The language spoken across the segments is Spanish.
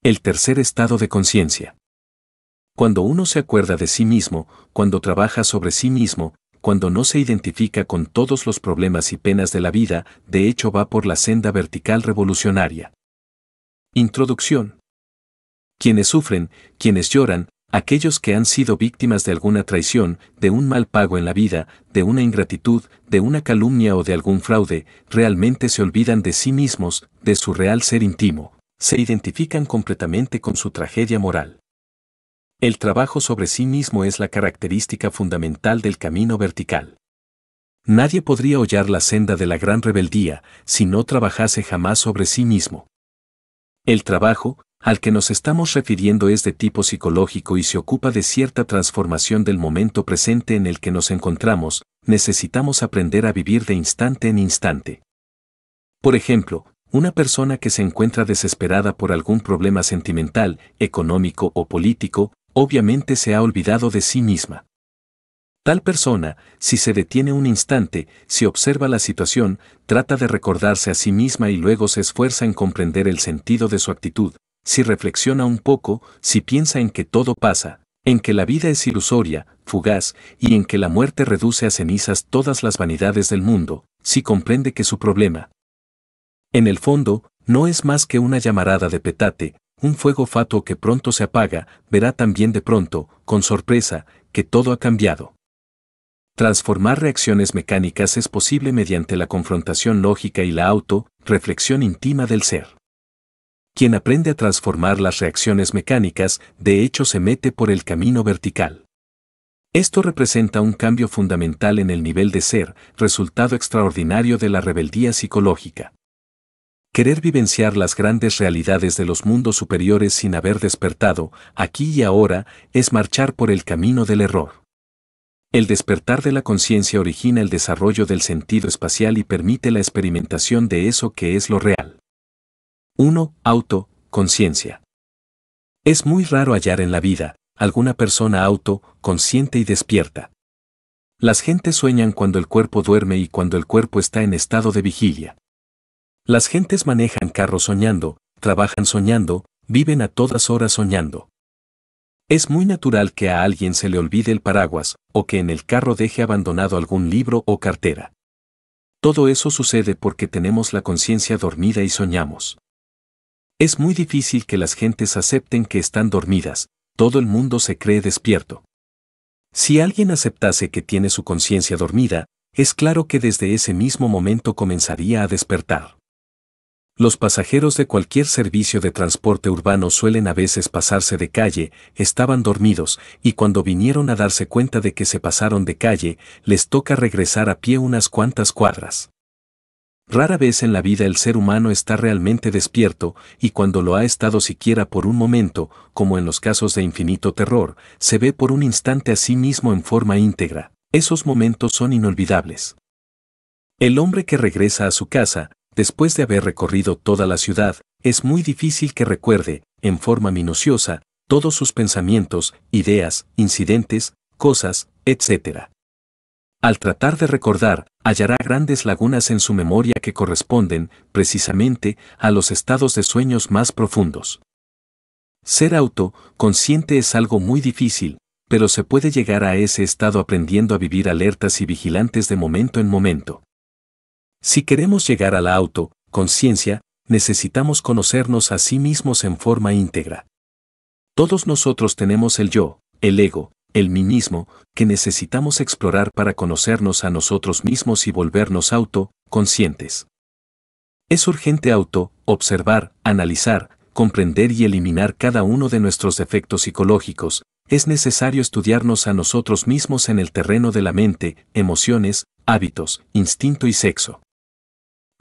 El tercer estado de conciencia. Cuando uno se acuerda de sí mismo, cuando trabaja sobre sí mismo, cuando no se identifica con todos los problemas y penas de la vida, de hecho va por la senda vertical revolucionaria. Introducción. Quienes sufren, quienes lloran, aquellos que han sido víctimas de alguna traición, de un mal pago en la vida, de una ingratitud, de una calumnia o de algún fraude, realmente se olvidan de sí mismos, de su real ser íntimo, se identifican completamente con su tragedia moral. El trabajo sobre sí mismo es la característica fundamental del camino vertical. Nadie podría hollar la senda de la gran rebeldía si no trabajase jamás sobre sí mismo. El trabajo, al que nos estamos refiriendo, es de tipo psicológico y se ocupa de cierta transformación del momento presente en el que nos encontramos. Necesitamos aprender a vivir de instante en instante. Por ejemplo, una persona que se encuentra desesperada por algún problema sentimental, económico o político, obviamente se ha olvidado de sí misma. Tal persona, si se detiene un instante, si observa la situación, trata de recordarse a sí misma y luego se esfuerza en comprender el sentido de su actitud, si reflexiona un poco, si piensa en que todo pasa, en que la vida es ilusoria, fugaz, y en que la muerte reduce a cenizas todas las vanidades del mundo, si comprende que su problema, en el fondo, no es más que una llamarada de petate, un fuego fatuo que pronto se apaga, verá también de pronto, con sorpresa, que todo ha cambiado. Transformar reacciones mecánicas es posible mediante la confrontación lógica y la reflexión íntima del ser. Quien aprende a transformar las reacciones mecánicas, de hecho se mete por el camino vertical. Esto representa un cambio fundamental en el nivel de ser, resultado extraordinario de la rebeldía psicológica. Querer vivenciar las grandes realidades de los mundos superiores sin haber despertado, aquí y ahora, es marchar por el camino del error. El despertar de la conciencia origina el desarrollo del sentido espacial y permite la experimentación de eso que es lo real. 1. Conciencia. Es muy raro hallar en la vida alguna persona consciente y despierta. Las gentes sueñan cuando el cuerpo duerme y cuando el cuerpo está en estado de vigilia. Las gentes manejan carros soñando, trabajan soñando, viven a todas horas soñando. Es muy natural que a alguien se le olvide el paraguas, o que en el carro deje abandonado algún libro o cartera. Todo eso sucede porque tenemos la conciencia dormida y soñamos. Es muy difícil que las gentes acepten que están dormidas, todo el mundo se cree despierto. Si alguien aceptase que tiene su conciencia dormida, es claro que desde ese mismo momento comenzaría a despertar. Los pasajeros de cualquier servicio de transporte urbano suelen a veces pasarse de calle, estaban dormidos, y cuando vinieron a darse cuenta de que se pasaron de calle, les toca regresar a pie unas cuantas cuadras. Rara vez en la vida el ser humano está realmente despierto, y cuando lo ha estado siquiera por un momento, como en los casos de infinito terror, se ve por un instante a sí mismo en forma íntegra. Esos momentos son inolvidables. El hombre que regresa a su casa, después de haber recorrido toda la ciudad, es muy difícil que recuerde, en forma minuciosa, todos sus pensamientos, ideas, incidentes, cosas, etc. Al tratar de recordar, hallará grandes lagunas en su memoria que corresponden, precisamente, a los estados de sueños más profundos. Ser consciente es algo muy difícil, pero se puede llegar a ese estado aprendiendo a vivir alertas y vigilantes de momento en momento. Si queremos llegar a la conciencia, necesitamos conocernos a sí mismos en forma íntegra. Todos nosotros tenemos el yo, el ego, el mí mismo, que necesitamos explorar para conocernos a nosotros mismos y volvernos conscientes. Es urgente observar, analizar, comprender y eliminar cada uno de nuestros defectos psicológicos. Es necesario estudiarnos a nosotros mismos en el terreno de la mente, emociones, hábitos, instinto y sexo.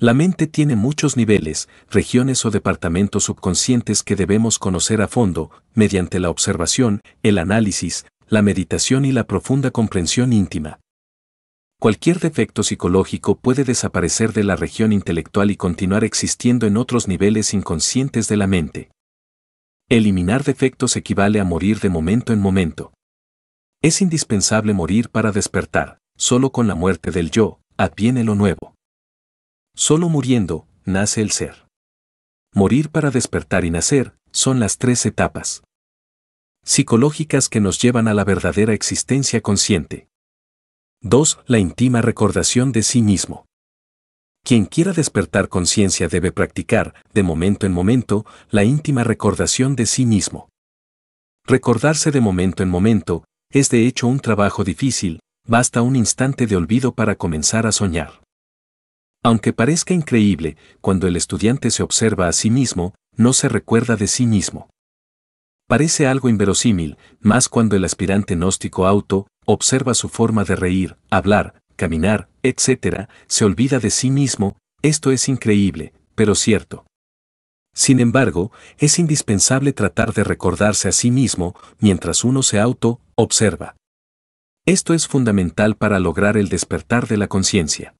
La mente tiene muchos niveles, regiones o departamentos subconscientes que debemos conocer a fondo, mediante la observación, el análisis, la meditación y la profunda comprensión íntima. Cualquier defecto psicológico puede desaparecer de la región intelectual y continuar existiendo en otros niveles inconscientes de la mente. Eliminar defectos equivale a morir de momento en momento. Es indispensable morir para despertar, solo con la muerte del yo, adviene lo nuevo. Solo muriendo, nace el ser. Morir para despertar y nacer, son las 3 etapas psicológicas que nos llevan a la verdadera existencia consciente. 2. La íntima recordación de sí mismo. Quien quiera despertar conciencia debe practicar, de momento en momento, la íntima recordación de sí mismo. Recordarse de momento en momento es de hecho un trabajo difícil, basta un instante de olvido para comenzar a soñar. Aunque parezca increíble, cuando el estudiante se observa a sí mismo, no se recuerda de sí mismo. Parece algo inverosímil, más cuando el aspirante gnóstico auto observa su forma de reír, hablar, caminar, etc., se olvida de sí mismo. Esto es increíble, pero cierto. Sin embargo, es indispensable tratar de recordarse a sí mismo mientras uno se auto-observa. Esto es fundamental para lograr el despertar de la conciencia.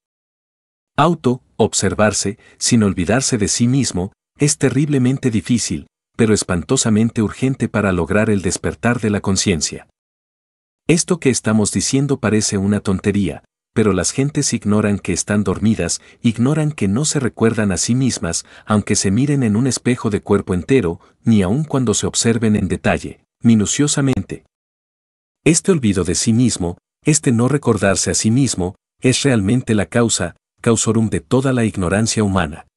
Auto-observarse, sin olvidarse de sí mismo, es terriblemente difícil, pero espantosamente urgente para lograr el despertar de la conciencia. Esto que estamos diciendo parece una tontería, pero las gentes ignoran que están dormidas, ignoran que no se recuerdan a sí mismas, aunque se miren en un espejo de cuerpo entero, ni aun cuando se observen en detalle, minuciosamente. Este olvido de sí mismo, este no recordarse a sí mismo, es realmente la causorum de toda la ignorancia humana.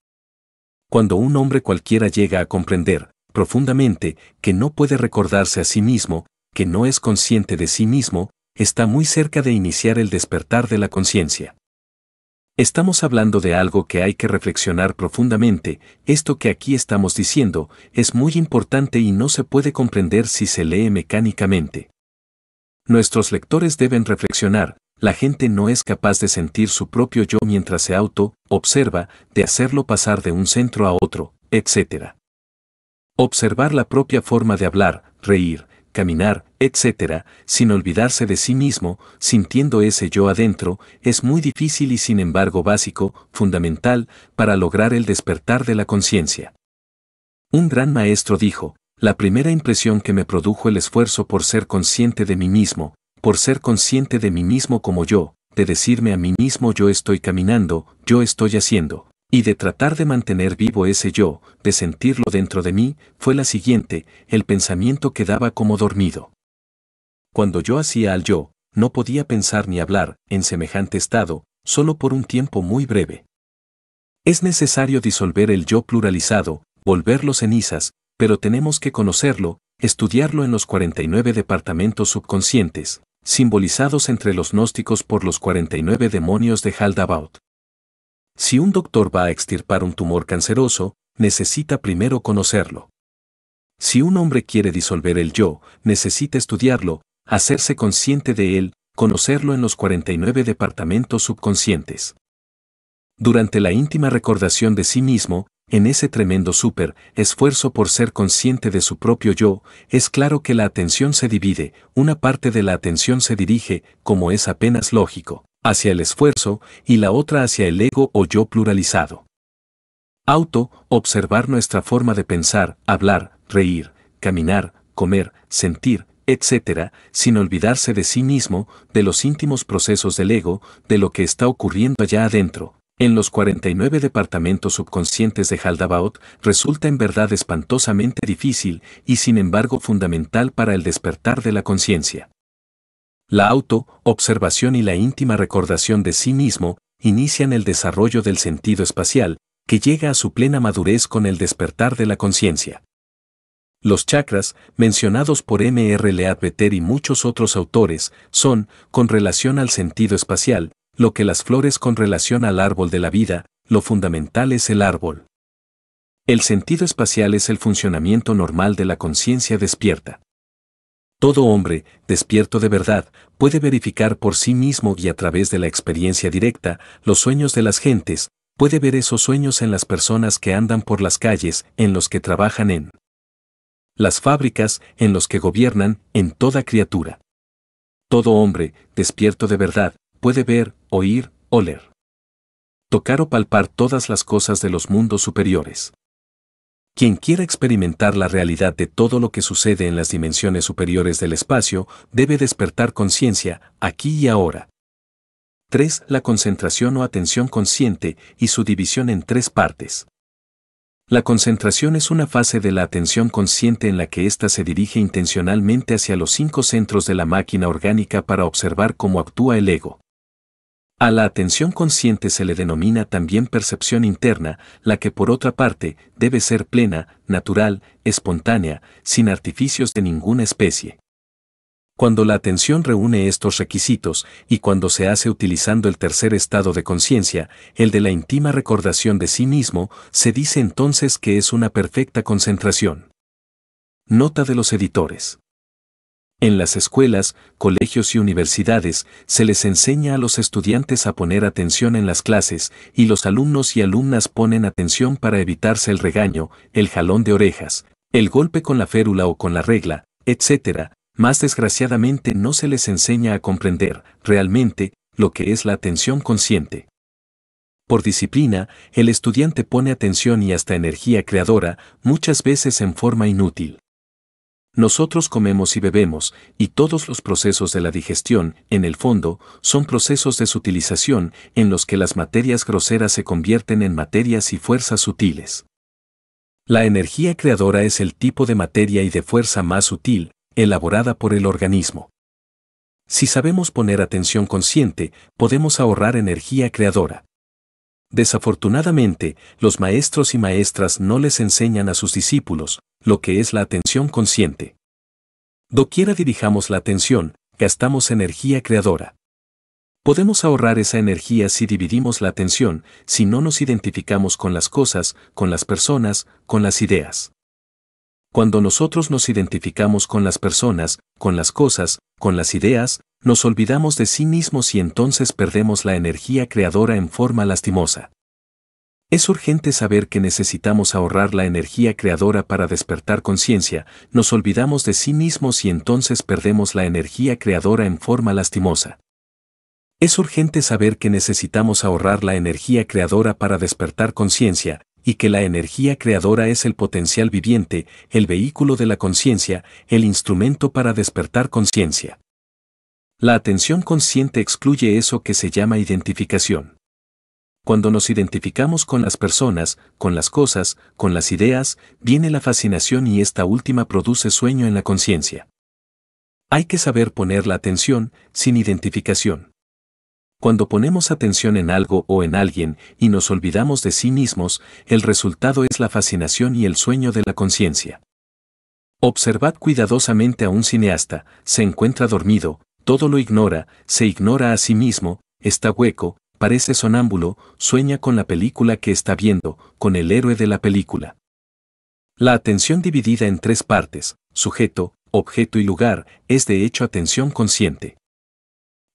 Cuando un hombre cualquiera llega a comprender, profundamente, que no puede recordarse a sí mismo, que no es consciente de sí mismo, está muy cerca de iniciar el despertar de la conciencia. Estamos hablando de algo que hay que reflexionar profundamente. Esto que aquí estamos diciendo es muy importante y no se puede comprender si se lee mecánicamente. Nuestros lectores deben reflexionar. La gente no es capaz de sentir su propio yo mientras se auto-observa, de hacerlo pasar de un centro a otro, etc. Observar la propia forma de hablar, reír, caminar, etc., sin olvidarse de sí mismo, sintiendo ese yo adentro, es muy difícil y sin embargo básico, fundamental, para lograr el despertar de la conciencia. Un gran maestro dijo: la primera impresión que me produjo el esfuerzo por ser consciente de mí mismo, por ser consciente de mí mismo como yo, de decirme a mí mismo yo estoy caminando, yo estoy haciendo, y de tratar de mantener vivo ese yo, de sentirlo dentro de mí, fue la siguiente: el pensamiento quedaba como dormido. Cuando yo hacía al yo, no podía pensar ni hablar, en semejante estado, solo por un tiempo muy breve. Es necesario disolver el yo pluralizado, volverlo cenizas, pero tenemos que conocerlo, estudiarlo en los 49 departamentos subconscientes, simbolizados entre los gnósticos por los 49 demonios de Haldabaoth. Si un doctor va a extirpar un tumor canceroso, necesita primero conocerlo. Si un hombre quiere disolver el yo, necesita estudiarlo, hacerse consciente de él, conocerlo en los 49 departamentos subconscientes. Durante la íntima recordación de sí mismo, en ese tremendo esfuerzo por ser consciente de su propio yo, es claro que la atención se divide, una parte de la atención se dirige, como es apenas lógico, hacia el esfuerzo, y la otra hacia el ego o yo pluralizado. Observar nuestra forma de pensar, hablar, reír, caminar, comer, sentir, etc., sin olvidarse de sí mismo, de los íntimos procesos del ego, de lo que está ocurriendo allá adentro. En los 49 departamentos subconscientes de Haldabaoth, resulta en verdad espantosamente difícil y sin embargo fundamental para el despertar de la conciencia. La auto-observación y la íntima recordación de sí mismo inician el desarrollo del sentido espacial, que llega a su plena madurez con el despertar de la conciencia. Los chakras, mencionados por M.R. Leadbetter y muchos otros autores, son, con relación al sentido espacial, lo que las flores con relación al árbol de la vida, lo fundamental es el árbol. El sentido espacial es el funcionamiento normal de la conciencia despierta. Todo hombre, despierto de verdad, puede verificar por sí mismo y a través de la experiencia directa, los sueños de las gentes, puede ver esos sueños en las personas que andan por las calles, en los que trabajan en las fábricas, en los que gobiernan, en toda criatura. Todo hombre, despierto de verdad, puede ver, oír, oler, tocar o palpar todas las cosas de los mundos superiores. Quien quiera experimentar la realidad de todo lo que sucede en las dimensiones superiores del espacio, debe despertar conciencia, aquí y ahora. 3. La concentración o atención consciente y su división en 3 partes. La concentración es una fase de la atención consciente en la que ésta se dirige intencionalmente hacia los 5 centros de la máquina orgánica para observar cómo actúa el ego. A la atención consciente se le denomina también percepción interna, la que por otra parte debe ser plena, natural, espontánea, sin artificios de ninguna especie. Cuando la atención reúne estos requisitos y cuando se hace utilizando el tercer estado de conciencia, el de la íntima recordación de sí mismo, se dice entonces que es una perfecta concentración. Nota de los editores. En las escuelas, colegios y universidades se les enseña a los estudiantes a poner atención en las clases y los alumnos y alumnas ponen atención para evitarse el regaño, el jalón de orejas, el golpe con la férula o con la regla, etc. Más desgraciadamente no se les enseña a comprender, realmente, lo que es la atención consciente. Por disciplina, el estudiante pone atención y hasta energía creadora, muchas veces en forma inútil. Nosotros comemos y bebemos, y todos los procesos de la digestión, en el fondo, son procesos de sutilización, en los que las materias groseras se convierten en materias y fuerzas sutiles. La energía creadora es el tipo de materia y de fuerza más sutil, elaborada por el organismo. Si sabemos poner atención consciente, podemos ahorrar energía creadora. Desafortunadamente, los maestros y maestras no les enseñan a sus discípulos lo que es la atención consciente. Doquiera dirijamos la atención, gastamos energía creadora. Podemos ahorrar esa energía si dividimos la atención, si no nos identificamos con las cosas, con las personas, con las ideas. Cuando nosotros nos identificamos con las personas, con las cosas, con las ideas, nos olvidamos de sí mismos y entonces perdemos la energía creadora en forma lastimosa. Es urgente saber que necesitamos ahorrar la energía creadora para despertar conciencia, nos olvidamos de sí mismos y entonces perdemos la energía creadora en forma lastimosa. Es urgente saber que necesitamos ahorrar la energía creadora para despertar conciencia, y que la energía creadora es el potencial viviente, el vehículo de la conciencia, el instrumento para despertar conciencia. La atención consciente excluye eso que se llama identificación. Cuando nos identificamos con las personas, con las cosas, con las ideas, viene la fascinación y esta última produce sueño en la conciencia. Hay que saber poner la atención sin identificación. Cuando ponemos atención en algo o en alguien y nos olvidamos de sí mismos, el resultado es la fascinación y el sueño de la conciencia. Observad cuidadosamente a un cineasta, se encuentra dormido, todo lo ignora, se ignora a sí mismo, está hueco, parece sonámbulo, sueña con la película que está viendo, con el héroe de la película. La atención dividida en 3 partes, sujeto, objeto y lugar, es de hecho atención consciente.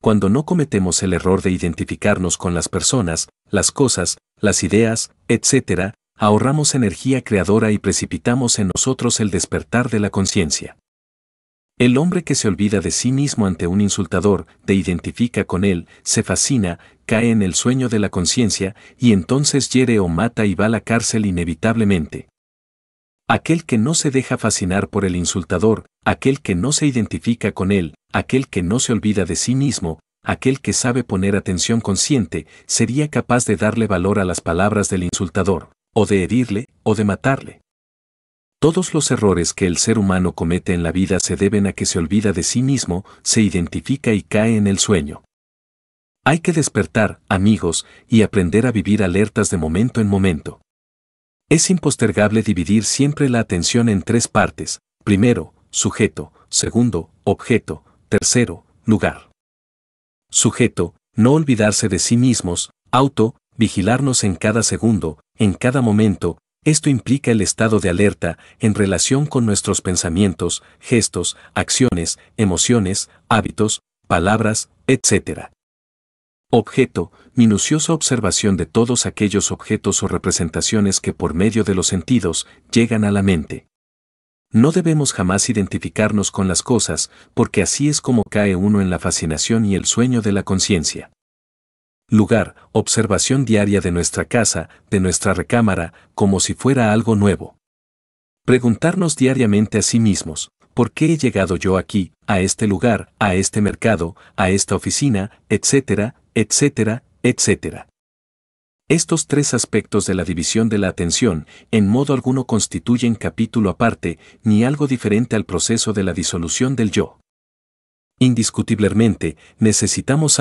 Cuando no cometemos el error de identificarnos con las personas, las cosas, las ideas, etc., ahorramos energía creadora y precipitamos en nosotros el despertar de la conciencia. El hombre que se olvida de sí mismo ante un insultador, de identifica con él, se fascina, cae en el sueño de la conciencia y entonces hiere o mata y va a la cárcel inevitablemente. Aquel que no se deja fascinar por el insultador, aquel que no se identifica con él, aquel que no se olvida de sí mismo, aquel que sabe poner atención consciente, sería capaz de darle valor a las palabras del insultador, o de herirle, o de matarle. Todos los errores que el ser humano comete en la vida se deben a que se olvida de sí mismo, se identifica y cae en el sueño. Hay que despertar, amigos, y aprender a vivir alertas de momento en momento. Es impostergable dividir siempre la atención en 3 partes, primero, sujeto, segundo, objeto, tercero, lugar. Sujeto, no olvidarse de sí mismos, auto, vigilarnos en cada segundo, en cada momento, esto implica el estado de alerta en relación con nuestros pensamientos, gestos, acciones, emociones, hábitos, palabras, etc. Objeto, minuciosa observación de todos aquellos objetos o representaciones que por medio de los sentidos llegan a la mente. No debemos jamás identificarnos con las cosas, porque así es como cae uno en la fascinación y el sueño de la conciencia. Lugar, observación diaria de nuestra casa, de nuestra recámara, como si fuera algo nuevo. Preguntarnos diariamente a sí mismos, ¿por qué he llegado yo aquí, a este lugar, a este mercado, a esta oficina, etcétera, etcétera, etcétera? Estos tres aspectos de la división de la atención, en modo alguno constituyen capítulo aparte, ni algo diferente al proceso de la disolución del yo. Indiscutiblemente, necesitamos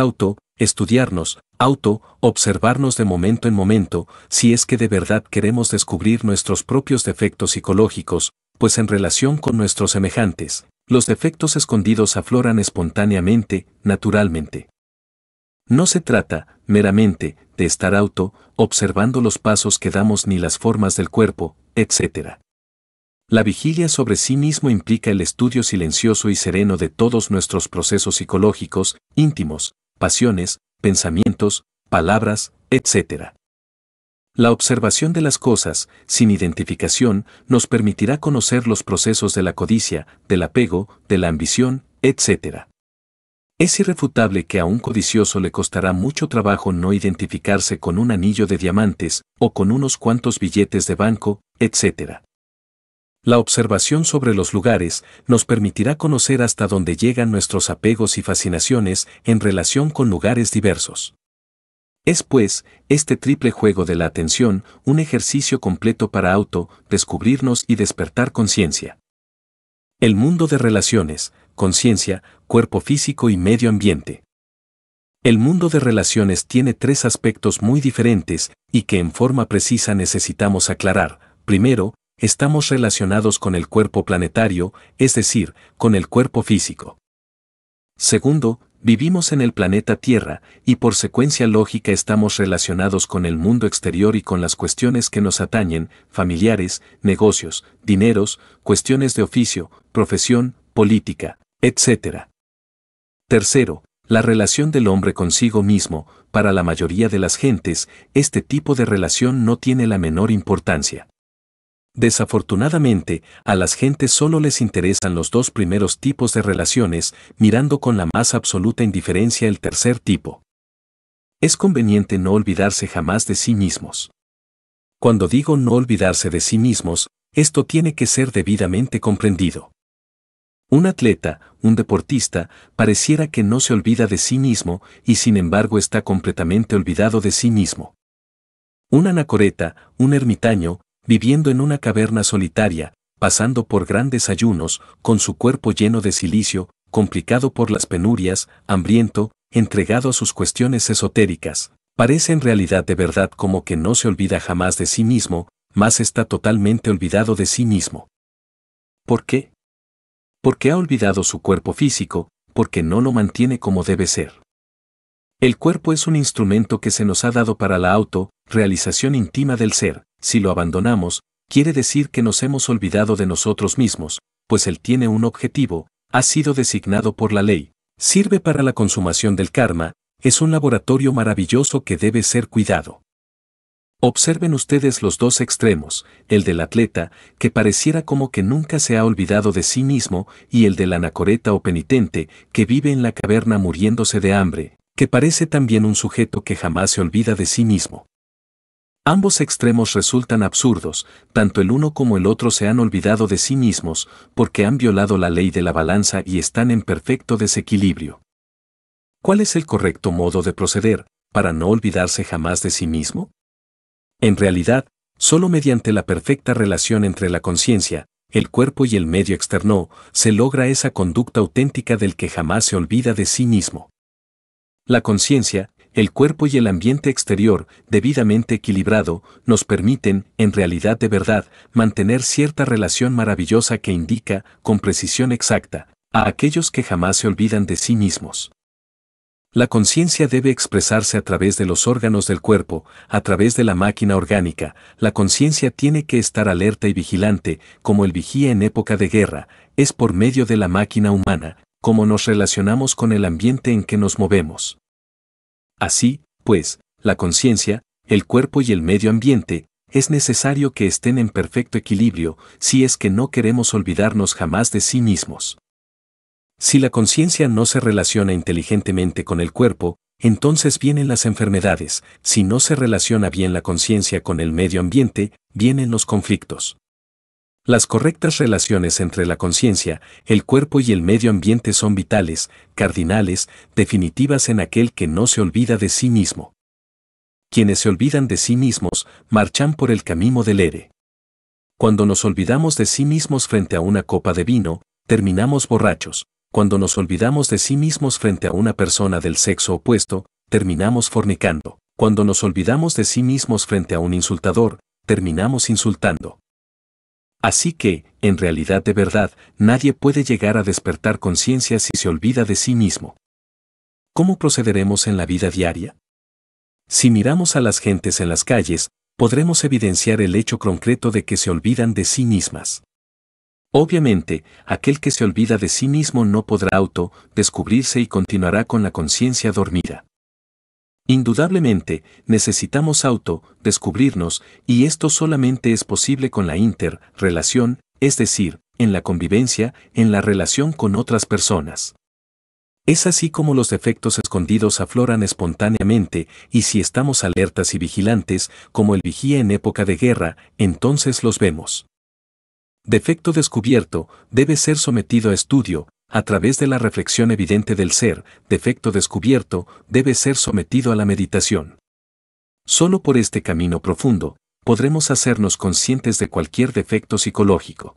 estudiarnos, observarnos de momento en momento, si es que de verdad queremos descubrir nuestros propios defectos psicológicos, pues en relación con nuestros semejantes, los defectos escondidos afloran espontáneamente, naturalmente. No se trata, meramente, de estar observando los pasos que damos ni las formas del cuerpo, etc. La vigilia sobre sí mismo implica el estudio silencioso y sereno de todos nuestros procesos psicológicos, íntimos, pasiones, pensamientos, palabras, etc. La observación de las cosas, sin identificación, nos permitirá conocer los procesos de la codicia, del apego, de la ambición, etc. Es irrefutable que a un codicioso le costará mucho trabajo no identificarse con un anillo de diamantes, o con unos cuantos billetes de banco, etc. La observación sobre los lugares nos permitirá conocer hasta dónde llegan nuestros apegos y fascinaciones en relación con lugares diversos. Es pues, este triple juego de la atención, un ejercicio completo para descubrirnos y despertar conciencia. El mundo de relaciones, conciencia, cuerpo físico y medio ambiente. El mundo de relaciones tiene tres aspectos muy diferentes y que en forma precisa necesitamos aclarar. Primero, estamos relacionados con el cuerpo planetario, es decir, con el cuerpo físico. Segundo, vivimos en el planeta Tierra y por secuencia lógica estamos relacionados con el mundo exterior y con las cuestiones que nos atañen, familiares, negocios, dineros, cuestiones de oficio, profesión, política, etc. Tercero, la relación del hombre consigo mismo. Para la mayoría de las gentes, este tipo de relación no tiene la menor importancia. Desafortunadamente, a las gentes solo les interesan los dos primeros tipos de relaciones, mirando con la más absoluta indiferencia el tercer tipo. Es conveniente no olvidarse jamás de sí mismos. Cuando digo no olvidarse de sí mismos, esto tiene que ser debidamente comprendido. Un atleta, un deportista, pareciera que no se olvida de sí mismo y sin embargo está completamente olvidado de sí mismo. Un anacoreta, un ermitaño, viviendo en una caverna solitaria, pasando por grandes ayunos, con su cuerpo lleno de silicio, complicado por las penurias, hambriento, entregado a sus cuestiones esotéricas, parece en realidad de verdad como que no se olvida jamás de sí mismo, mas está totalmente olvidado de sí mismo. ¿Por qué? Porque ha olvidado su cuerpo físico, porque no lo mantiene como debe ser. El cuerpo es un instrumento que se nos ha dado para la realización íntima del ser. Si lo abandonamos, quiere decir que nos hemos olvidado de nosotros mismos, pues él tiene un objetivo, ha sido designado por la ley, sirve para la consumación del karma, es un laboratorio maravilloso que debe ser cuidado. Observen ustedes los dos extremos, el del atleta, que pareciera como que nunca se ha olvidado de sí mismo, y el del anacoreta o penitente, que vive en la caverna muriéndose de hambre, que parece también un sujeto que jamás se olvida de sí mismo. Ambos extremos resultan absurdos, tanto el uno como el otro se han olvidado de sí mismos, porque han violado la ley de la balanza y están en perfecto desequilibrio. ¿Cuál es el correcto modo de proceder, para no olvidarse jamás de sí mismo? En realidad, solo mediante la perfecta relación entre la conciencia, el cuerpo y el medio externo, se logra esa conducta auténtica del que jamás se olvida de sí mismo. La conciencia, el cuerpo y el ambiente exterior, debidamente equilibrado, nos permiten, en realidad de verdad, mantener cierta relación maravillosa que indica, con precisión exacta, a aquellos que jamás se olvidan de sí mismos. La conciencia debe expresarse a través de los órganos del cuerpo, a través de la máquina orgánica. La conciencia tiene que estar alerta y vigilante, como el vigía en época de guerra, es por medio de la máquina humana, como nos relacionamos con el ambiente en que nos movemos. Así, pues, la conciencia, el cuerpo y el medio ambiente, es necesario que estén en perfecto equilibrio, si es que no queremos olvidarnos jamás de sí mismos. Si la conciencia no se relaciona inteligentemente con el cuerpo, entonces vienen las enfermedades. Si no se relaciona bien la conciencia con el medio ambiente, vienen los conflictos. Las correctas relaciones entre la conciencia, el cuerpo y el medio ambiente son vitales, cardinales, definitivas en aquel que no se olvida de sí mismo. Quienes se olvidan de sí mismos, marchan por el camino del ere. Cuando nos olvidamos de sí mismos frente a una copa de vino, terminamos borrachos. Cuando nos olvidamos de sí mismos frente a una persona del sexo opuesto, terminamos fornicando. Cuando nos olvidamos de sí mismos frente a un insultador, terminamos insultando. Así que, en realidad de verdad, nadie puede llegar a despertar conciencia si se olvida de sí mismo. ¿Cómo procederemos en la vida diaria? Si miramos a las gentes en las calles, podremos evidenciar el hecho concreto de que se olvidan de sí mismas. Obviamente, aquel que se olvida de sí mismo no podrá descubrirse y continuará con la conciencia dormida. Indudablemente, necesitamos descubrirnos, y esto solamente es posible con la interrelación, es decir, en la convivencia, en la relación con otras personas. Es así como los defectos escondidos afloran espontáneamente, y si estamos alertas y vigilantes, como el vigía en época de guerra, entonces los vemos. Defecto descubierto debe ser sometido a estudio, a través de la reflexión evidente del ser. Defecto descubierto debe ser sometido a la meditación. Solo por este camino profundo, podremos hacernos conscientes de cualquier defecto psicológico.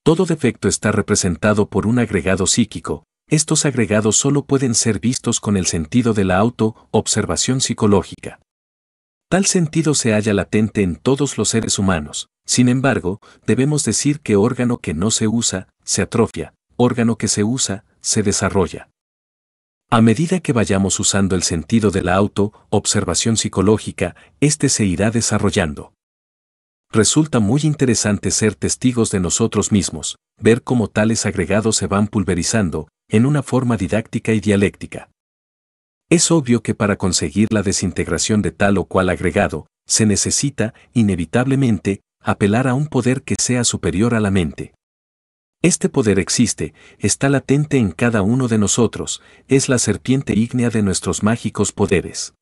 Todo defecto está representado por un agregado psíquico. Estos agregados solo pueden ser vistos con el sentido de la auto-observación psicológica. Tal sentido se halla latente en todos los seres humanos. Sin embargo, debemos decir que órgano que no se usa, se atrofia, órgano que se usa, se desarrolla. A medida que vayamos usando el sentido de la auto-observación psicológica, este se irá desarrollando. Resulta muy interesante ser testigos de nosotros mismos, ver cómo tales agregados se van pulverizando, en una forma didáctica y dialéctica. Es obvio que para conseguir la desintegración de tal o cual agregado, se necesita, inevitablemente, apelar a un poder que sea superior a la mente. Este poder existe, está latente en cada uno de nosotros, es la serpiente ígnea de nuestros mágicos poderes.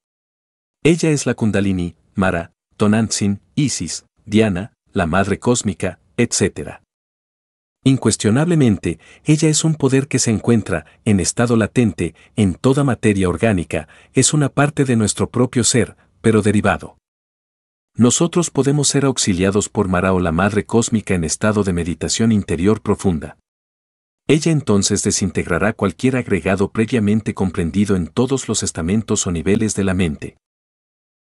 Ella es la Kundalini, Mara, Tonantzin, Isis, Diana, la Madre Cósmica, etc. Incuestionablemente, ella es un poder que se encuentra, en estado latente, en toda materia orgánica, es una parte de nuestro propio ser, pero derivado. Nosotros podemos ser auxiliados por Mara o la Madre Cósmica en estado de meditación interior profunda. Ella entonces desintegrará cualquier agregado previamente comprendido en todos los estamentos o niveles de la mente.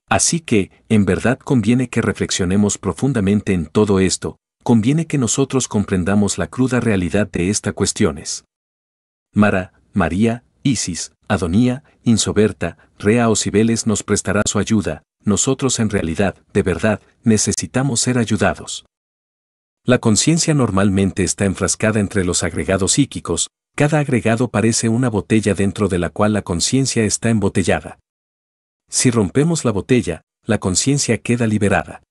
Así que, en verdad conviene que reflexionemos profundamente en todo esto, conviene que nosotros comprendamos la cruda realidad de estas cuestiones. Mara, María, Isis, Adonía, Insoberta, Rea o Cibeles nos prestará su ayuda. Nosotros en realidad, de verdad, necesitamos ser ayudados. La conciencia normalmente está enfrascada entre los agregados psíquicos, cada agregado parece una botella dentro de la cual la conciencia está embotellada. Si rompemos la botella, la conciencia queda liberada.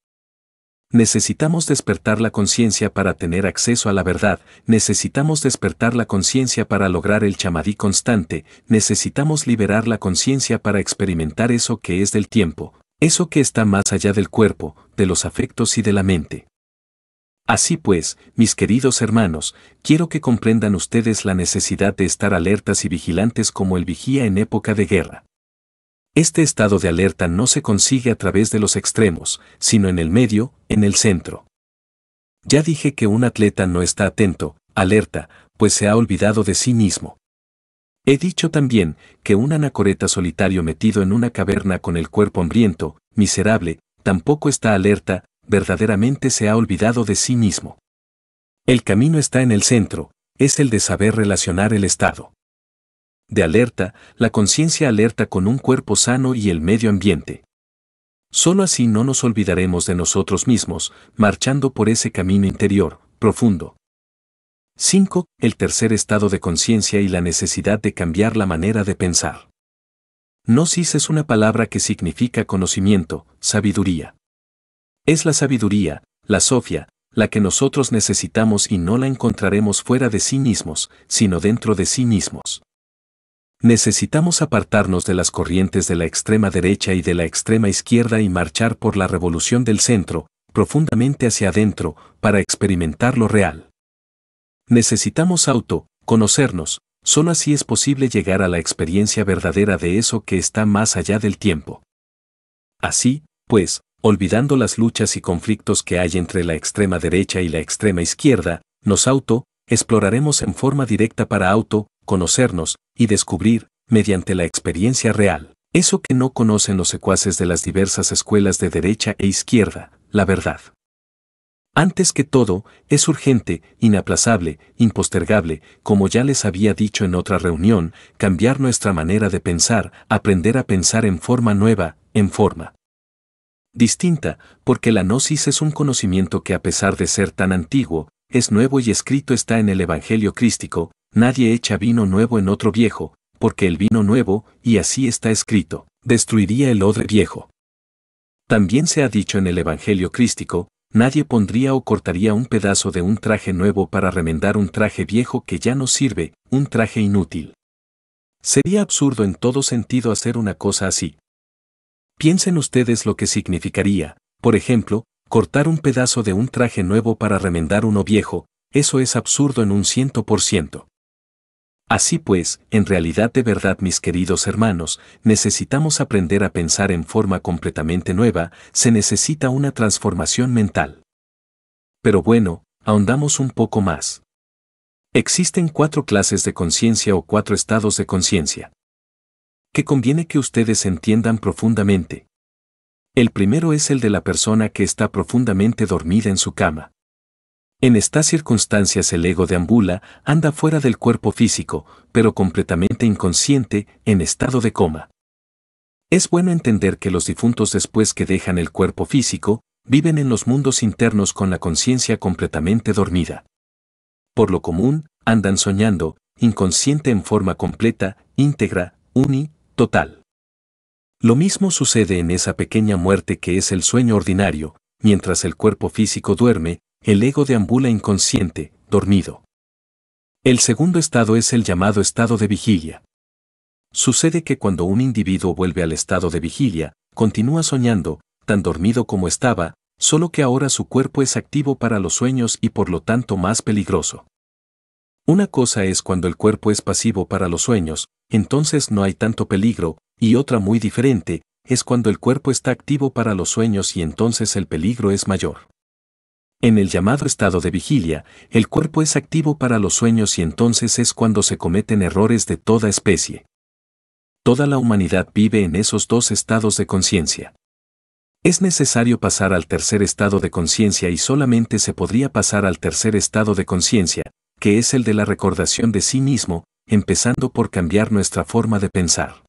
Necesitamos despertar la conciencia para tener acceso a la verdad, necesitamos despertar la conciencia para lograr el chamadí constante, necesitamos liberar la conciencia para experimentar eso que es del tiempo, eso que está más allá del cuerpo, de los afectos y de la mente. Así pues, mis queridos hermanos, quiero que comprendan ustedes la necesidad de estar alertas y vigilantes como el vigía en época de guerra. Este estado de alerta no se consigue a través de los extremos, sino en el medio, en el centro. Ya dije que un atleta no está atento, alerta, pues se ha olvidado de sí mismo. He dicho también que un anacoreta solitario metido en una caverna con el cuerpo hambriento, miserable, tampoco está alerta, verdaderamente se ha olvidado de sí mismo. El camino está en el centro, es el de saber relacionar el estado de alerta, la conciencia alerta con un cuerpo sano y el medio ambiente. Solo así no nos olvidaremos de nosotros mismos, marchando por ese camino interior, profundo. 5. El tercer estado de conciencia y la necesidad de cambiar la manera de pensar. Gnosis es una palabra que significa conocimiento, sabiduría. Es la sabiduría, la sofia, la que nosotros necesitamos y no la encontraremos fuera de sí mismos, sino dentro de sí mismos. Necesitamos apartarnos de las corrientes de la extrema derecha y de la extrema izquierda y marchar por la revolución del centro, profundamente hacia adentro, para experimentar lo real. Necesitamos conocernos, solo así es posible llegar a la experiencia verdadera de eso que está más allá del tiempo. Así, pues, olvidando las luchas y conflictos que hay entre la extrema derecha y la extrema izquierda, nos exploraremos en forma directa para conocernos y descubrir, mediante la experiencia real, eso que no conocen los secuaces de las diversas escuelas de derecha e izquierda, la verdad. Antes que todo, es urgente, inaplazable, impostergable, como ya les había dicho en otra reunión, cambiar nuestra manera de pensar, aprender a pensar en forma nueva, en forma distinta, porque la gnosis es un conocimiento que a pesar de ser tan antiguo, es nuevo y escrito está en el Evangelio crístico, nadie echa vino nuevo en otro viejo, porque el vino nuevo, y así está escrito, destruiría el odre viejo. También se ha dicho en el Evangelio crístico, nadie pondría o cortaría un pedazo de un traje nuevo para remendar un traje viejo que ya no sirve, un traje inútil. Sería absurdo en todo sentido hacer una cosa así. Piensen ustedes lo que significaría, por ejemplo, cortar un pedazo de un traje nuevo para remendar uno viejo, eso es absurdo en un 100%. Así pues, en realidad de verdad mis queridos hermanos, necesitamos aprender a pensar en forma completamente nueva, se necesita una transformación mental. Pero bueno, ahondamos un poco más. Existen 4 clases de conciencia o 4 estados de conciencia, que conviene que ustedes entiendan profundamente. El primero es el de la persona que está profundamente dormida en su cama. En estas circunstancias el ego deambula, anda fuera del cuerpo físico, pero completamente inconsciente, en estado de coma. Es bueno entender que los difuntos después que dejan el cuerpo físico, viven en los mundos internos con la conciencia completamente dormida. Por lo común, andan soñando, inconsciente en forma completa, íntegra, total. Lo mismo sucede en esa pequeña muerte que es el sueño ordinario, mientras el cuerpo físico duerme, el ego deambula inconsciente, dormido. El segundo estado es el llamado estado de vigilia. Sucede que cuando un individuo vuelve al estado de vigilia, continúa soñando, tan dormido como estaba, solo que ahora su cuerpo es activo para los sueños y por lo tanto más peligroso. Una cosa es cuando el cuerpo es pasivo para los sueños, entonces no hay tanto peligro, y otra muy diferente, es cuando el cuerpo está activo para los sueños y entonces el peligro es mayor. En el llamado estado de vigilia, el cuerpo es activo para los sueños y entonces es cuando se cometen errores de toda especie. Toda la humanidad vive en esos 2 estados de conciencia. Es necesario pasar al tercer estado de conciencia y solamente se podría pasar al tercer estado de conciencia, que es el de la recordación de sí mismo, empezando por cambiar nuestra forma de pensar.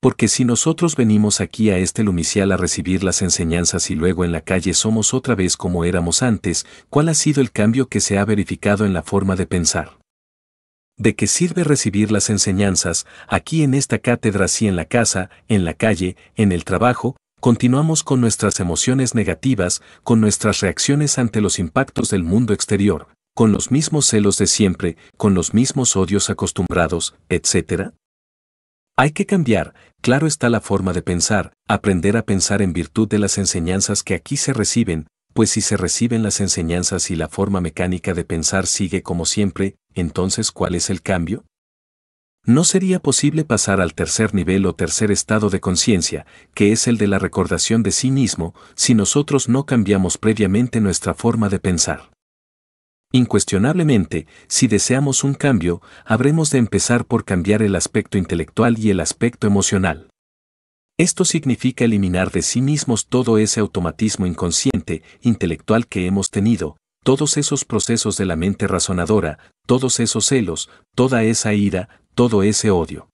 Porque si nosotros venimos aquí a este lumicial a recibir las enseñanzas y luego en la calle somos otra vez como éramos antes, ¿cuál ha sido el cambio que se ha verificado en la forma de pensar? ¿De qué sirve recibir las enseñanzas, aquí en esta cátedra si en la casa, en la calle, en el trabajo, continuamos con nuestras emociones negativas, con nuestras reacciones ante los impactos del mundo exterior, con los mismos celos de siempre, con los mismos odios acostumbrados, etc.? Hay que cambiar, claro está la forma de pensar, aprender a pensar en virtud de las enseñanzas que aquí se reciben, pues si se reciben las enseñanzas y la forma mecánica de pensar sigue como siempre, entonces ¿cuál es el cambio? No sería posible pasar al tercer nivel o tercer estado de conciencia, que es el de la recordación de sí mismo, si nosotros no cambiamos previamente nuestra forma de pensar. Incuestionablemente, si deseamos un cambio, habremos de empezar por cambiar el aspecto intelectual y el aspecto emocional. Esto significa eliminar de sí mismos todo ese automatismo inconsciente, intelectual que hemos tenido, todos esos procesos de la mente razonadora, todos esos celos, toda esa ira, todo ese odio.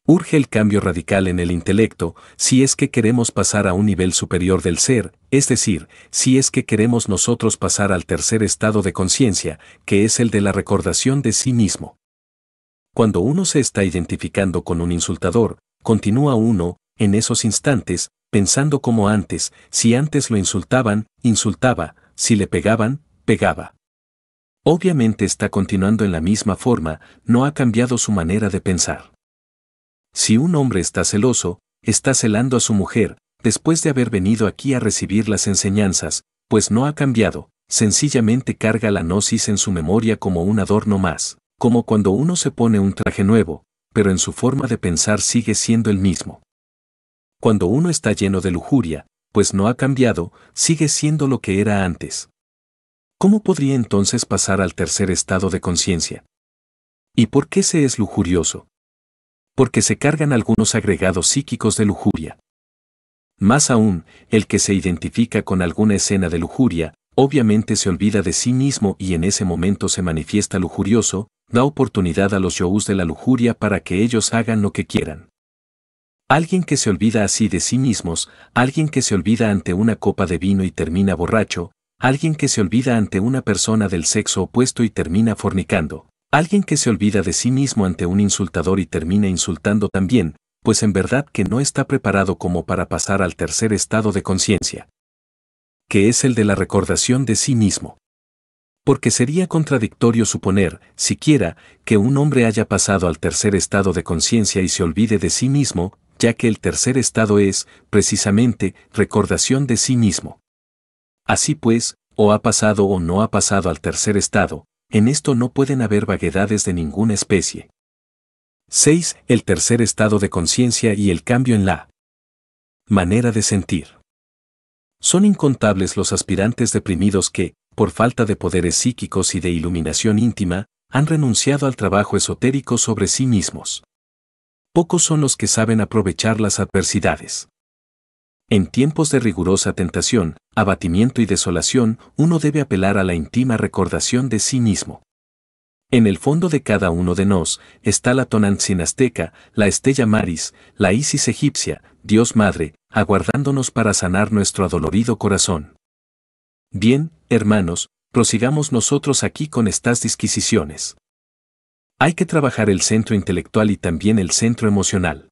Urge el cambio radical en el intelecto, si es que queremos pasar a un nivel superior del ser, es decir, si es que queremos nosotros pasar al tercer estado de conciencia, que es el de la recordación de sí mismo. Cuando uno se está identificando con un insultador, continúa uno, en esos instantes, pensando como antes, si antes lo insultaban, insultaba, si le pegaban, pegaba. Obviamente está continuando en la misma forma, no ha cambiado su manera de pensar. Si un hombre está celoso, está celando a su mujer, después de haber venido aquí a recibir las enseñanzas, pues no ha cambiado, sencillamente carga la gnosis en su memoria como un adorno más, como cuando uno se pone un traje nuevo, pero en su forma de pensar sigue siendo el mismo. Cuando uno está lleno de lujuria, pues no ha cambiado, sigue siendo lo que era antes. ¿Cómo podría entonces pasar al tercer estado de conciencia? ¿Y por qué se es lujurioso? Porque se cargan algunos agregados psíquicos de lujuria. Más aún, el que se identifica con alguna escena de lujuria, obviamente se olvida de sí mismo y en ese momento se manifiesta lujurioso, da oportunidad a los yous de la lujuria para que ellos hagan lo que quieran. Alguien que se olvida así de sí mismos, alguien que se olvida ante una copa de vino y termina borracho, alguien que se olvida ante una persona del sexo opuesto y termina fornicando, alguien que se olvida de sí mismo ante un insultador y termina insultando también, pues en verdad que no está preparado como para pasar al tercer estado de conciencia, que es el de la recordación de sí mismo. Porque sería contradictorio suponer, siquiera, que un hombre haya pasado al tercer estado de conciencia y se olvide de sí mismo, ya que el tercer estado es, precisamente, recordación de sí mismo. Así pues, o ha pasado o no ha pasado al tercer estado, en esto no pueden haber vaguedades de ninguna especie. 6. El tercer estado de conciencia y el cambio en la manera de sentir. Son incontables los aspirantes deprimidos que, por falta de poderes psíquicos y de iluminación íntima, han renunciado al trabajo esotérico sobre sí mismos. Pocos son los que saben aprovechar las adversidades. En tiempos de rigurosa tentación, abatimiento y desolación, uno debe apelar a la íntima recordación de sí mismo. En el fondo de cada uno de nos está la Tonantzin azteca, la Estella Maris, la Isis egipcia, Dios Madre, aguardándonos para sanar nuestro adolorido corazón. Bien, hermanos, prosigamos nosotros aquí con estas disquisiciones. Hay que trabajar el centro intelectual y también el centro emocional.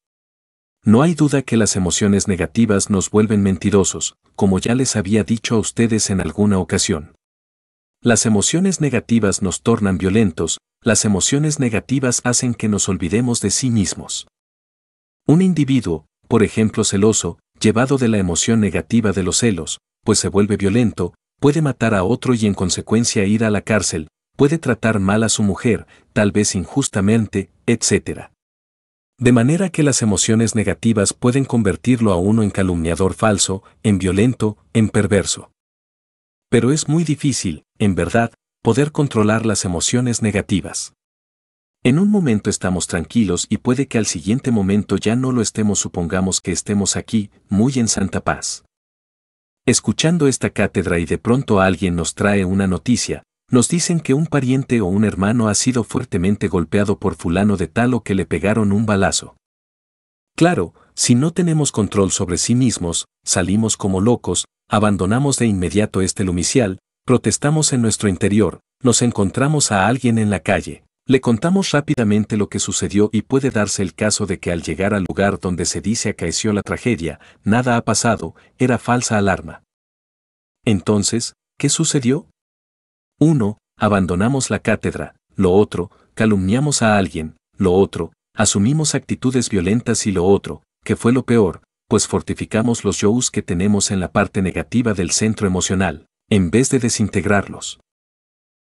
No hay duda que las emociones negativas nos vuelven mentirosos, como ya les había dicho a ustedes en alguna ocasión. Las emociones negativas nos tornan violentos, las emociones negativas hacen que nos olvidemos de sí mismos. Un individuo, por ejemplo celoso, llevado de la emoción negativa de los celos, pues se vuelve violento, puede matar a otro y en consecuencia ir a la cárcel, puede tratar mal a su mujer, tal vez injustamente, etc. De manera que las emociones negativas pueden convertirlo a uno en calumniador falso, en violento, en perverso. Pero es muy difícil, en verdad, poder controlar las emociones negativas. En un momento estamos tranquilos y puede que al siguiente momento ya no lo estemos, supongamos que estemos aquí, muy en santa paz. Escuchando esta cátedra y de pronto alguien nos trae una noticia, nos dicen que un pariente o un hermano ha sido fuertemente golpeado por fulano de tal o que le pegaron un balazo. Claro, si no tenemos control sobre sí mismos, salimos como locos, abandonamos de inmediato este lumicial, protestamos en nuestro interior, nos encontramos a alguien en la calle, le contamos rápidamente lo que sucedió y puede darse el caso de que al llegar al lugar donde se dice acaeció la tragedia, nada ha pasado, era falsa alarma. Entonces, ¿qué sucedió? 1. Abandonamos la cátedra, lo otro, calumniamos a alguien, lo otro, asumimos actitudes violentas y lo otro, que fue lo peor, pues fortificamos los yous que tenemos en la parte negativa del centro emocional, en vez de desintegrarlos.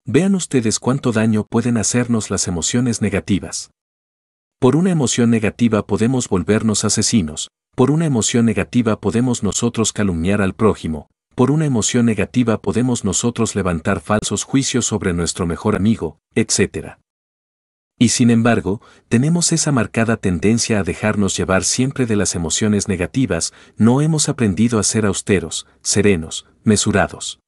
Vean ustedes cuánto daño pueden hacernos las emociones negativas. Por una emoción negativa podemos volvernos asesinos, por una emoción negativa podemos nosotros calumniar al prójimo, por una emoción negativa podemos nosotros levantar falsos juicios sobre nuestro mejor amigo, etc. Y sin embargo, tenemos esa marcada tendencia a dejarnos llevar siempre de las emociones negativas, no hemos aprendido a ser austeros, serenos, mesurados.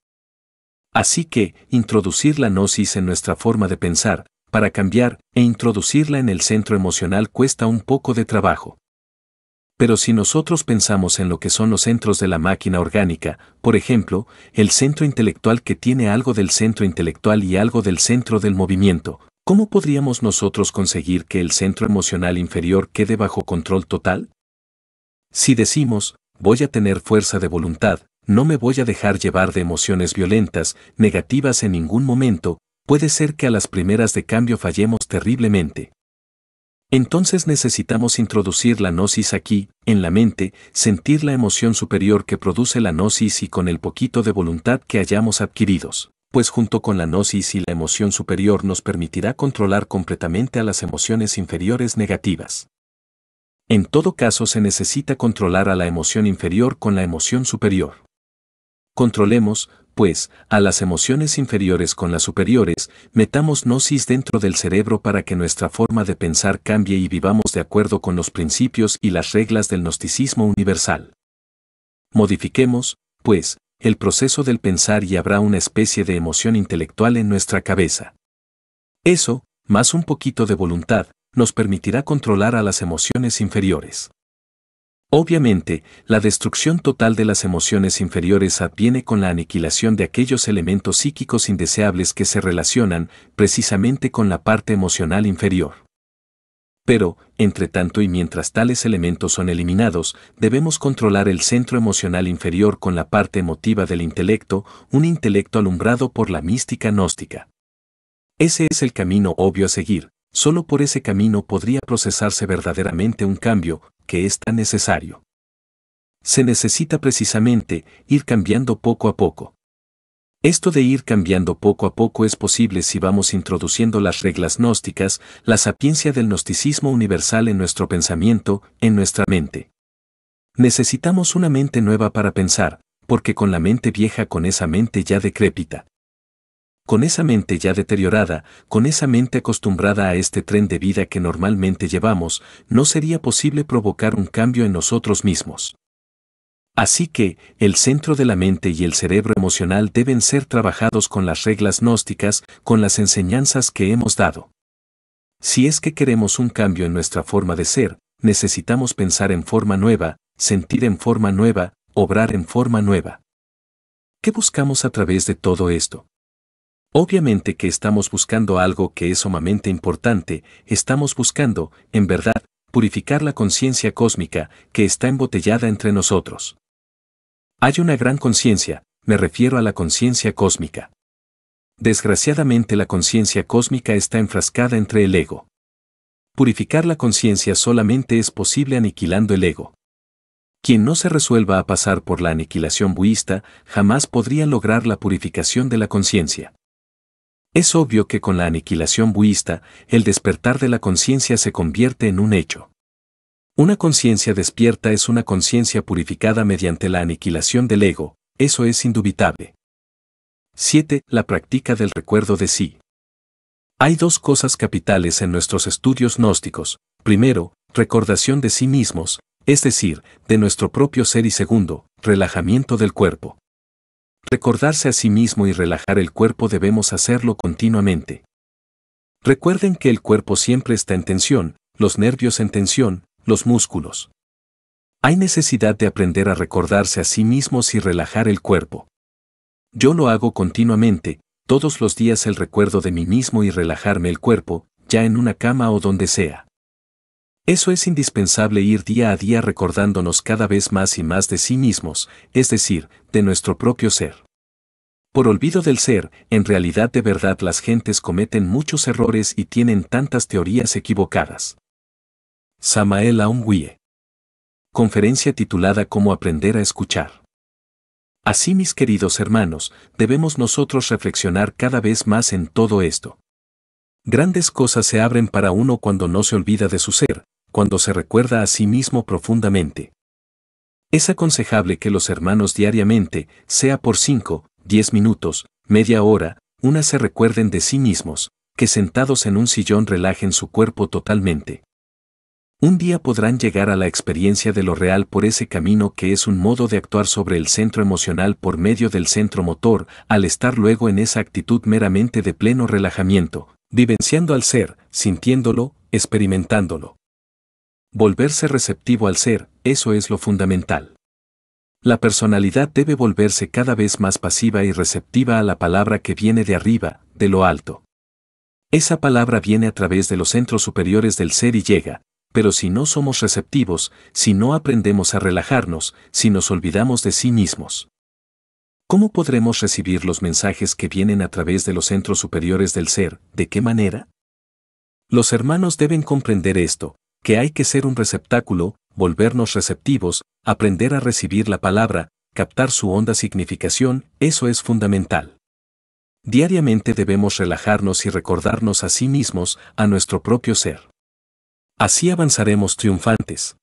Así que, introducir la gnosis en nuestra forma de pensar, para cambiar e introducirla en el centro emocional cuesta un poco de trabajo. Pero si nosotros pensamos en lo que son los centros de la máquina orgánica, por ejemplo, el centro intelectual que tiene algo del centro intelectual y algo del centro del movimiento, ¿cómo podríamos nosotros conseguir que el centro emocional inferior quede bajo control total? Si decimos, voy a tener fuerza de voluntad, no me voy a dejar llevar de emociones violentas, negativas en ningún momento, puede ser que a las primeras de cambio fallemos terriblemente. Entonces necesitamos introducir la gnosis aquí, en la mente, sentir la emoción superior que produce la gnosis y con el poquito de voluntad que hayamos adquiridos, pues junto con la gnosis y la emoción superior nos permitirá controlar completamente a las emociones inferiores negativas. En todo caso se necesita controlar a la emoción inferior con la emoción superior. Controlemos, pues, a las emociones inferiores con las superiores, metamos gnosis dentro del cerebro para que nuestra forma de pensar cambie y vivamos de acuerdo con los principios y las reglas del gnosticismo universal. Modifiquemos, pues, el proceso del pensar y habrá una especie de emoción intelectual en nuestra cabeza. Eso, más un poquito de voluntad, nos permitirá controlar a las emociones inferiores. Obviamente, la destrucción total de las emociones inferiores adviene con la aniquilación de aquellos elementos psíquicos indeseables que se relacionan precisamente con la parte emocional inferior. Pero, entre tanto y mientras tales elementos son eliminados, debemos controlar el centro emocional inferior con la parte emotiva del intelecto, un intelecto alumbrado por la mística gnóstica. Ese es el camino obvio a seguir, solo por ese camino podría procesarse verdaderamente un cambio, que es tan necesario. Se necesita precisamente ir cambiando poco a poco. Esto de ir cambiando poco a poco es posible si vamos introduciendo las reglas gnósticas, la sapiencia del gnosticismo universal en nuestro pensamiento, en nuestra mente. Necesitamos una mente nueva para pensar, porque con la mente vieja, con esa mente ya decrépita, con esa mente ya deteriorada, con esa mente acostumbrada a este tren de vida que normalmente llevamos, no sería posible provocar un cambio en nosotros mismos. Así que, el centro de la mente y el cerebro emocional deben ser trabajados con las reglas gnósticas, con las enseñanzas que hemos dado. Si es que queremos un cambio en nuestra forma de ser, necesitamos pensar en forma nueva, sentir en forma nueva, obrar en forma nueva. ¿Qué buscamos a través de todo esto? Obviamente que estamos buscando algo que es sumamente importante, estamos buscando, en verdad, purificar la conciencia cósmica que está embotellada entre nosotros. Hay una gran conciencia, me refiero a la conciencia cósmica. Desgraciadamente la conciencia cósmica está enfrascada entre el ego. Purificar la conciencia solamente es posible aniquilando el ego. Quien no se resuelva a pasar por la aniquilación buista, jamás podría lograr la purificación de la conciencia. Es obvio que con la aniquilación buista, el despertar de la conciencia se convierte en un hecho. Una conciencia despierta es una conciencia purificada mediante la aniquilación del ego, eso es indubitable. 7. La práctica del recuerdo de sí. Hay dos cosas capitales en nuestros estudios gnósticos. Primero, recordación de sí mismos, es decir, de nuestro propio ser, y segundo, relajamiento del cuerpo. Recordarse a sí mismo y relajar el cuerpo debemos hacerlo continuamente. Recuerden que el cuerpo siempre está en tensión, los nervios en tensión, los músculos. Hay necesidad de aprender a recordarse a sí mismos y relajar el cuerpo. Yo lo hago continuamente, todos los días el recuerdo de mí mismo y relajarme el cuerpo, ya en una cama o donde sea. Eso es indispensable, ir día a día recordándonos cada vez más y más de sí mismos, es decir, de nuestro propio ser. Por olvido del ser, en realidad de verdad las gentes cometen muchos errores y tienen tantas teorías equivocadas. Samael Aun Weor. Conferencia titulada Cómo aprender a escuchar. Así, mis queridos hermanos, debemos nosotros reflexionar cada vez más en todo esto. Grandes cosas se abren para uno cuando no se olvida de su ser, cuando se recuerda a sí mismo profundamente. Es aconsejable que los hermanos diariamente, sea por 5, 10 minutos, media hora, se recuerden de sí mismos, que sentados en un sillón relajen su cuerpo totalmente. Un día podrán llegar a la experiencia de lo real por ese camino que es un modo de actuar sobre el centro emocional por medio del centro motor, al estar luego en esa actitud meramente de pleno relajamiento, vivenciando al ser, sintiéndolo, experimentándolo. Volverse receptivo al ser, eso es lo fundamental. La personalidad debe volverse cada vez más pasiva y receptiva a la palabra que viene de arriba, de lo alto. Esa palabra viene a través de los centros superiores del ser y llega. Pero si no somos receptivos, si no aprendemos a relajarnos, si nos olvidamos de sí mismos, ¿cómo podremos recibir los mensajes que vienen a través de los centros superiores del ser? ¿De qué manera? Los hermanos deben comprender esto, que hay que ser un receptáculo, volvernos receptivos, aprender a recibir la palabra, captar su honda significación, eso es fundamental. Diariamente debemos relajarnos y recordarnos a sí mismos, a nuestro propio ser. Así avanzaremos triunfantes.